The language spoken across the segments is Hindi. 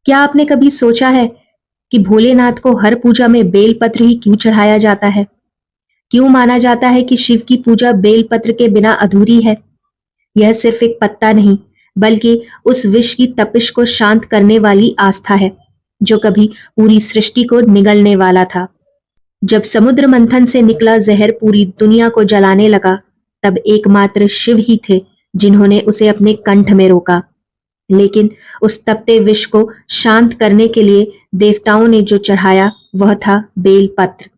क्या आपने कभी सोचा है कि भोलेनाथ को हर पूजा में बेलपत्र ही क्यों चढ़ाया जाता है? क्यों माना जाता है कि शिव की पूजा बेलपत्र के बिना अधूरी है? यह सिर्फ एक पत्ता नहीं, बल्कि उस विष की तपिश को शांत करने वाली आस्था है, जो कभी पूरी सृष्टि को निगलने वाला था। जब समुद्र मंथन से निकला जहर पूरी दुनिया को जलाने लगा, तब एकमात्र शिव ही थे जिन्होंने उसे अपने कंठ में रोका। लेकिन उस तपते विष को शांत करने के लिए देवताओं ने जो चढ़ाया वह था बेलपत्र।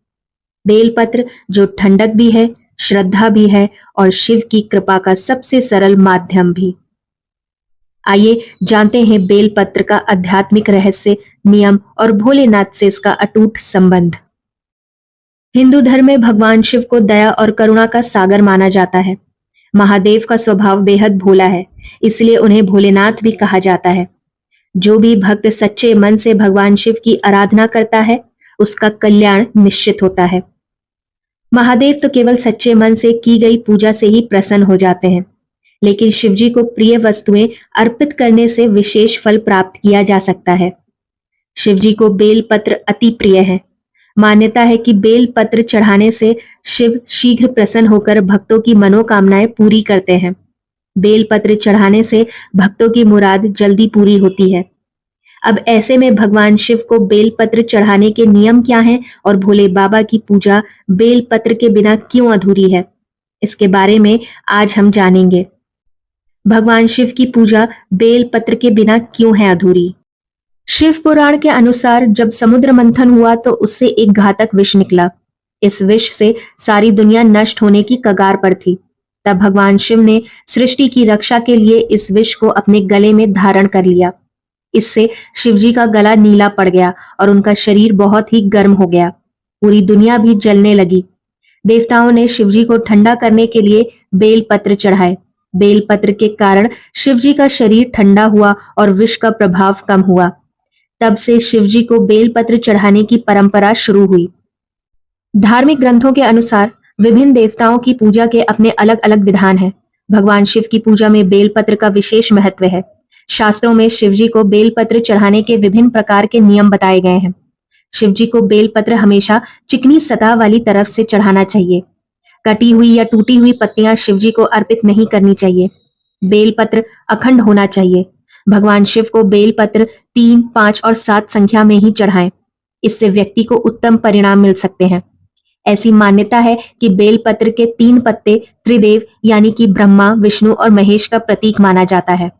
बेलपत्र जो ठंडक भी है, श्रद्धा भी है और शिव की कृपा का सबसे सरल माध्यम भी। आइए जानते हैं बेलपत्र का आध्यात्मिक रहस्य, नियम और भोलेनाथ से इसका अटूट संबंध। हिंदू धर्म में भगवान शिव को दया और करुणा का सागर माना जाता है। महादेव का स्वभाव बेहद भोला है, इसलिए उन्हें भोलेनाथ भी कहा जाता है। जो भी भक्त सच्चे मन से भगवान शिव की आराधना करता है, उसका कल्याण निश्चित होता है। महादेव तो केवल सच्चे मन से की गई पूजा से ही प्रसन्न हो जाते हैं, लेकिन शिवजी को प्रिय वस्तुएं अर्पित करने से विशेष फल प्राप्त किया जा सकता है। शिवजी को बेलपत्र अति प्रिय है। मान्यता है कि बेलपत्र चढ़ाने से शिव शीघ्र प्रसन्न होकर भक्तों की मनोकामनाएं पूरी करते हैं। बेलपत्र चढ़ाने से भक्तों की मुराद जल्दी पूरी होती है। अब ऐसे में भगवान शिव को बेलपत्र चढ़ाने के नियम क्या हैं और भोले बाबा की पूजा बेलपत्र के बिना क्यों अधूरी है, इसके बारे में आज हम जानेंगे। भगवान शिव की पूजा बेलपत्र के बिना क्यों है अधूरी? शिव पुराण के अनुसार जब समुद्र मंथन हुआ तो उससे एक घातक विष निकला। इस विष से सारी दुनिया नष्ट होने की कगार पर थी। तब भगवान शिव ने सृष्टि की रक्षा के लिए इस विष को अपने गले में धारण कर लिया। इससे शिवजी का गला नीला पड़ गया और उनका शरीर बहुत ही गर्म हो गया। पूरी दुनिया भी जलने लगी। देवताओं ने शिवजी को ठंडा करने के लिए बेलपत्र चढ़ाए। बेलपत्र के कारण शिवजी का शरीर ठंडा हुआ और विष का प्रभाव कम हुआ। तब से शिवजी को बेलपत्र चढ़ाने की परंपरा शुरू हुई। धार्मिक ग्रंथों के अनुसार विभिन्न देवताओं की पूजा के अपने अलग अलग विधान हैं। भगवान शिव की पूजा में बेलपत्र का विशेष महत्व है। शास्त्रों में शिवजी को बेलपत्र चढ़ाने के विभिन्न प्रकार के नियम बताए गए हैं। शिवजी को बेलपत्र हमेशा चिकनी सतह वाली तरफ से चढ़ाना चाहिए। कटी हुई या टूटी हुई पत्तियां शिवजी को अर्पित नहीं करनी चाहिए। बेलपत्र अखंड होना चाहिए। भगवान शिव को बेलपत्र 3, 5 और 7 संख्या में ही चढ़ाएं। इससे व्यक्ति को उत्तम परिणाम मिल सकते हैं। ऐसी मान्यता है कि बेलपत्र के 3 पत्ते त्रिदेव यानी कि ब्रह्मा, विष्णु और महेश का प्रतीक माना जाता है।